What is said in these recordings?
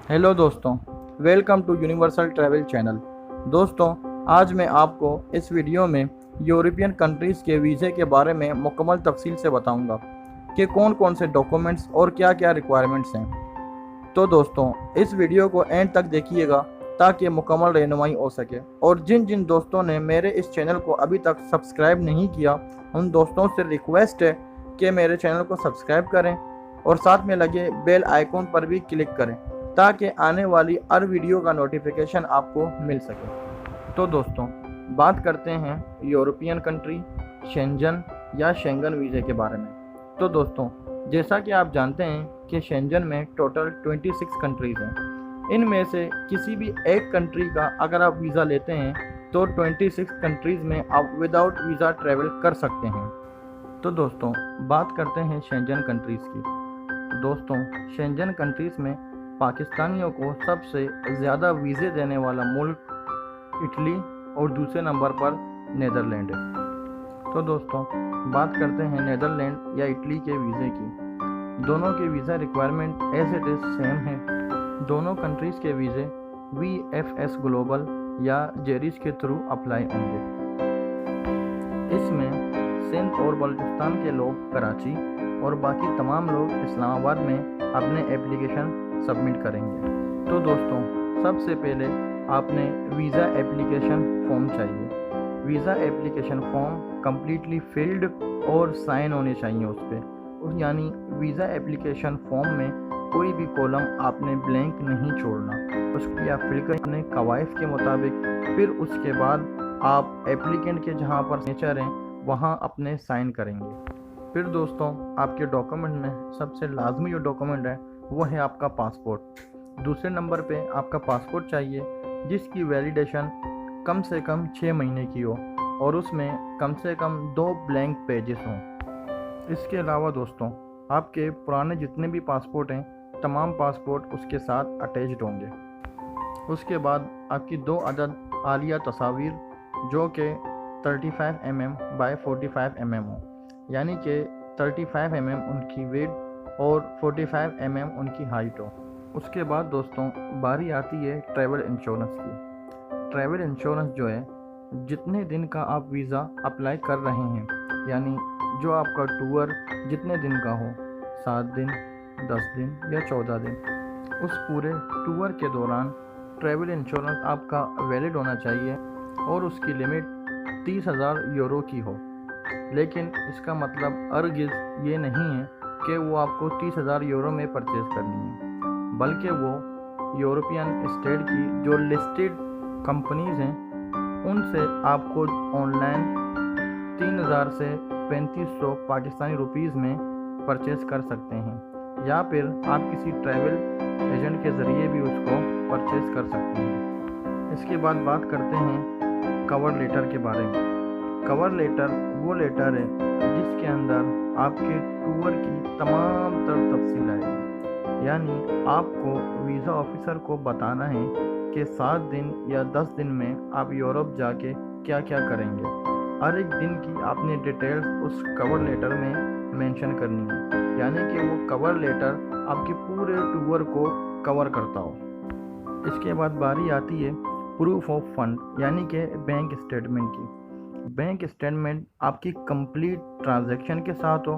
Hello दोस्तों, welcome to universal travel channel. दोस्तों, आज मैं आपको इस वीडियो में यूरोपियन कंट्रीज़ के वीज़े के बारे में मुकम्मल तफसील से बताऊंगा कि कौन कौन से डॉक्यूमेंट्स और क्या क्या रिक्वायरमेंट्स हैं। तो दोस्तों, इस वीडियो को एंड तक देखिएगा ताकि मुकम्मल रहनुमाई हो सके। और जिन जिन दोस्तों ने मेरे इस चैनल को अभी तक सब्सक्राइब नहीं किया, उन दोस्तों से रिक्वेस्ट है कि मेरे चैनल को सब्सक्राइब करें और साथ में लगे बेल आइकॉन पर भी क्लिक करें ताकि आने वाली हर वीडियो का नोटिफिकेशन आपको मिल सके। तो दोस्तों, बात करते हैं यूरोपियन कंट्री शेंजन या शेंगन वीज़े के बारे में। तो दोस्तों, जैसा कि आप जानते हैं कि शेंजन में टोटल 26 कंट्रीज़ हैं। इनमें से किसी भी एक कंट्री का अगर आप वीज़ा लेते हैं तो 26 कंट्रीज़ में आप विदाउट वीज़ा ट्रैवल कर सकते हैं। तो दोस्तों, बात करते हैं शेंजन कंट्रीज़ की। दोस्तों, शेंजन कंट्रीज़ में पाकिस्तानियों को सबसे ज़्यादा वीज़े देने वाला मुल्क इटली और दूसरे नंबर पर नीदरलैंड है। तो दोस्तों, बात करते हैं नीदरलैंड या इटली के वीज़े की। दोनों के visa requirement as it is same है। दोनों कंट्रीज़ के वीज़े VFS ग्लोबल या जेरिस के थ्रू अप्लाई होंगे। इसमें सिंध और बलूचिस्तान के लोग कराची और बाकी तमाम लोग इस्लामाबाद में अपने एप्लीकेशन सबमिट करेंगे। तो दोस्तों, सबसे पहले आपने वीज़ा एप्लीकेशन फॉर्म चाहिए। Visa application form completely field और साइन होने चाहिए उस पर, यानी वीज़ा एप्लीकेशन फॉर्म में कोई भी कॉलम आपने ब्लैंक नहीं छोड़ना। उसकी आप फिल करें अपने कवायद के मुताबिक। फिर उसके बाद आप एप्लीकेंट के जहाँ पर सिग्नेचर हैं वहाँ अपने साइन करेंगे। फिर दोस्तों, आपके डॉक्यूमेंट में सबसे लाजमी जो डॉक्यूमेंट है वो है आपका पासपोर्ट। दूसरे नंबर पे आपका पासपोर्ट चाहिए जिसकी वैलिडेशन कम से कम 6 महीने की हो और उसमें कम से कम 2 ब्लैंक पेजेस हों। इसके अलावा दोस्तों, आपके पुराने जितने भी पासपोर्ट हैं तमाम पासपोर्ट उसके साथ अटैच्ड होंगे। उसके बाद आपकी 2 अदद आलिया तस्वीर जो कि 35 mm बाय 45 mm हो, यानी कि 35 mm उनकी वेट और 45 mm उनकी हाइट हो। उसके बाद दोस्तों, बारी आती है ट्रैवल इंश्योरेंस की। ट्रैवल इंश्योरेंस जो है, जितने दिन का आप वीज़ा अप्लाई कर रहे हैं, यानी जो आपका टूर जितने दिन का हो, 7 दिन, 10 दिन या 14 दिन, उस पूरे टूर के दौरान ट्रैवल इंश्योरेंस आपका वैलिड होना चाहिए और उसकी लिमिट 30,000 यूरो की हो। लेकिन इसका मतलब अर्गिज़ ये नहीं है कि वो आपको 30,000 यूरो में परचेज़ करनी है, बल्कि वो यूरोपियन स्टेट की जो लिस्टेड कंपनीज़ हैं उनसे आपको ऑनलाइन 3,000 से 3,500 पाकिस्तानी रुपीज़ में परचेज़ कर सकते हैं, या फिर आप किसी ट्रैवल एजेंट के ज़रिए भी उसको परचेज़ कर सकते हैं। इसके बाद बात करते हैं कवर लेटर के बारे में। कवर लेटर वो लेटर है जिसके अंदर आपके टूर की तमाम तर तफसील आएगी, यानी आपको वीज़ा ऑफिसर को बताना है कि 7 दिन या 10 दिन में आप यूरोप जाके क्या क्या करेंगे। हर एक दिन की आपने डिटेल्स उस कवर लेटर में मेंशन करनी है, यानी कि वो कवर लेटर आपके पूरे टूर को कवर करता हो। इसके बाद बारी आती है प्रूफ ऑफ फंड, यानी कि बैंक स्टेटमेंट की। बैंक स्टेटमेंट आपकी कंप्लीट ट्रांजैक्शन के साथ हो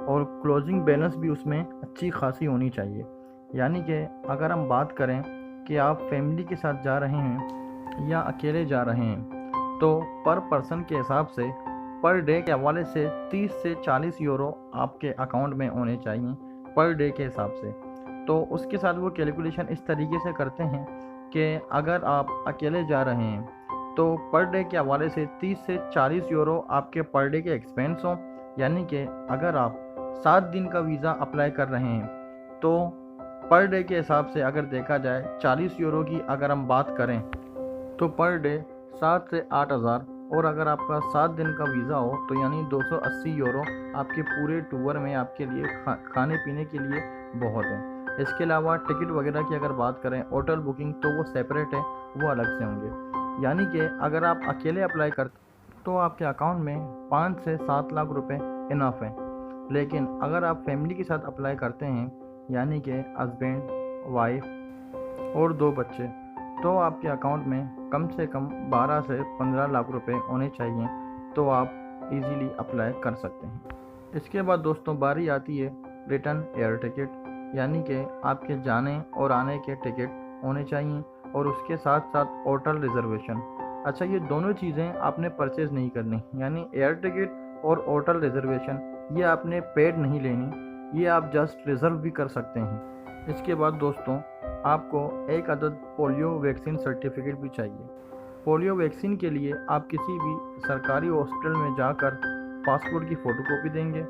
और क्लोजिंग बैलेंस भी उसमें अच्छी खासी होनी चाहिए। यानी कि अगर हम बात करें कि आप फैमिली के साथ जा रहे हैं या अकेले जा रहे हैं तो पर पर्सन के हिसाब से पर डे के हवाले से 30 से 40 यूरो आपके अकाउंट में होने चाहिए पर डे के हिसाब से। तो उसके साथ वो कैलकुलेशन इस तरीके से करते हैं कि अगर आप अकेले जा रहे हैं तो पर डे के हवाले से 30 से 40 यूरो आपके पर डे के एक्सपेंस हों, यानी कि अगर आप 7 दिन का वीज़ा अप्लाई कर रहे हैं तो पर डे के हिसाब से अगर देखा जाए 40 यूरो की अगर हम बात करें तो पर डे 7 से 8,000, और अगर आपका 7 दिन का वीज़ा हो तो यानी 280 यूरो आपके पूरे टूर में आपके लिए खाने पीने के लिए बहुत है। इसके अलावा टिकट वगैरह की अगर बात करें, होटल बुकिंग, तो वो सेपरेट है, वो अलग से होंगे। यानी कि अगर आप अकेले अप्लाई करते तो आपके अकाउंट में 5 से 7 लाख रुपए इनफ है। लेकिन अगर आप फैमिली के साथ अप्लाई करते हैं, यानी कि हस्बैंड, वाइफ और 2 बच्चे, तो आपके अकाउंट में कम से कम 12 से 15 लाख रुपए होने चाहिए, तो आप इजीली अप्लाई कर सकते हैं। इसके बाद दोस्तों बारी आती है रिटर्न एयर टिकट, यानी कि आपके जाने और आने के टिकट होने चाहिए और उसके साथ साथ होटल रिजर्वेशन। अच्छा, ये दोनों चीज़ें आपने परचेज़ नहीं करनी, यानी एयर टिकट और होटल रिजर्वेशन ये आपने पेड नहीं लेनी, ये आप जस्ट रिज़र्व भी कर सकते हैं। इसके बाद दोस्तों आपको एक अदद पोलियो वैक्सीन सर्टिफिकेट भी चाहिए। पोलियो वैक्सीन के लिए आप किसी भी सरकारी हॉस्पिटल में जाकर पासपोर्ट की फ़ोटोकॉपी देंगे,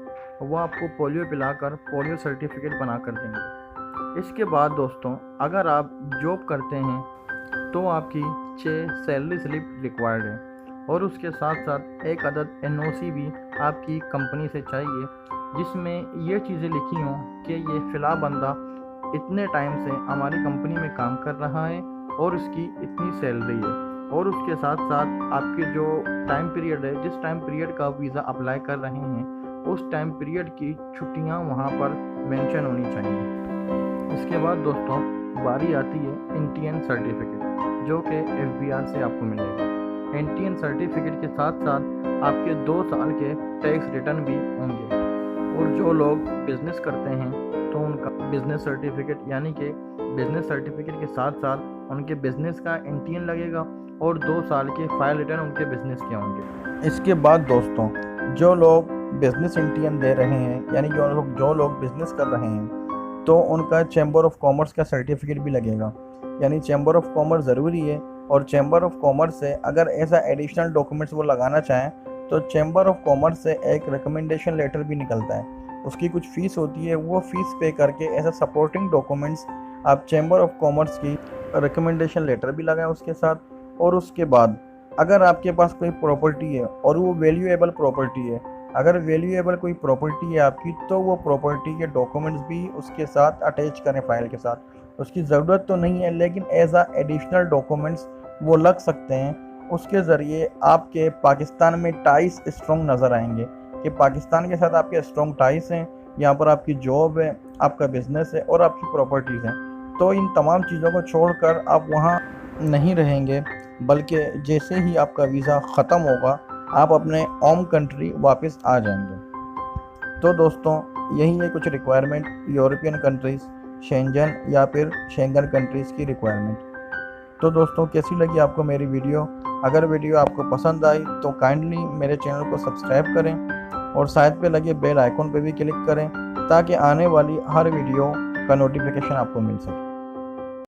वो आपको पोलियो पिलाकर पोलियो सर्टिफिकेट बना कर देंगे। इसके बाद दोस्तों अगर आप जॉब करते हैं तो आपकी 6 सैलरी स्लिप रिक्वायर्ड है और उसके साथ साथ एक अदद NOC भी आपकी कंपनी से चाहिए, जिसमें ये चीज़ें लिखी हों कि ये फ़िलहाल बंदा इतने टाइम से हमारी कंपनी में काम कर रहा है और इसकी इतनी सैलरी है, और उसके साथ साथ आपके जो टाइम पीरियड है, जिस टाइम पीरियड का वीज़ा अप्लाई कर रहे हैं उस टाइम पीरियड की छुट्टियां वहां पर मेंशन होनी चाहिए। इसके बाद दोस्तों बारी आती है इंडियन सर्टिफिकेट, जो कि FBR से आपको मिलेगा। इंडियन सर्टिफिकेट के साथ साथ आपके 2 साल के टैक्स रिटर्न भी होंगे, और जो लोग बिज़नेस करते हैं तो उनका बिज़नेस सर्टिफिकेट, यानी कि बिज़नेस सर्टिफिकेट के साथ साथ उनके बिज़नेस का इंडियन लगेगा और 2 साल के फाइल रिटर्न उनके बिज़नेस के होंगे। इसके बाद दोस्तों जो लोग बिज़नेस इंडियन दे रहे हैं, यानी जो लोग बिज़नेस कर रहे हैं, तो उनका चैम्बर ऑफ कॉमर्स का सर्टिफिकेट भी लगेगा। यानी चैम्बर ऑफ कॉमर्स ज़रूरी है, और चैम्बर ऑफ कॉमर्स से अगर ऐसा एडिशनल डॉक्यूमेंट्स वो लगाना चाहें तो चैम्बर ऑफ कॉमर्स से एक रिकमेंडेशन लेटर भी निकलता है। उसकी कुछ फ़ीस होती है, वो फ़ीस पे करके ऐसा सपोर्टिंग डॉक्यूमेंट्स आप चैम्बर ऑफ कॉमर्स की रिकमेंडेशन लेटर भी लगाएं उसके साथ। और उसके बाद अगर आपके पास कोई प्रॉपर्टी है और वो वैल्यूएबल प्रॉपर्टी है, अगर वैल्यूएबल कोई प्रॉपर्टी है आपकी, तो वो प्रॉपर्टी के डॉक्यूमेंट्स भी उसके साथ अटैच करें फाइल के साथ। उसकी ज़रूरत तो नहीं है, लेकिन एज आ एडिशनल डॉक्यूमेंट्स वो लग सकते हैं। उसके ज़रिए आपके पाकिस्तान में टाइस स्ट्रॉन्ग नज़र आएंगे कि पाकिस्तान के साथ आपके स्ट्रॉन्ग टाइस हैं, यहाँ पर आपकी जॉब है, आपका बिज़नेस है और आपकी प्रॉपर्टीज़ हैं। तो इन तमाम चीज़ों को छोड़कर आप वहाँ नहीं रहेंगे, बल्कि जैसे ही आपका वीज़ा ख़त्म होगा आप अपने होम कंट्री वापस आ जाएंगे। तो दोस्तों यही है कुछ रिक्वायरमेंट यूरोपियन कंट्रीज़, शेंजन या फिर शेंगन कंट्रीज़ की रिक्वायरमेंट। तो दोस्तों कैसी लगी आपको मेरी वीडियो? अगर वीडियो आपको पसंद आई तो काइंडली मेरे चैनल को सब्सक्राइब करें और साइड पे लगे बेल आइकॉन पे भी क्लिक करें, ताकि आने वाली हर वीडियो का नोटिफिकेशन आपको मिल सके।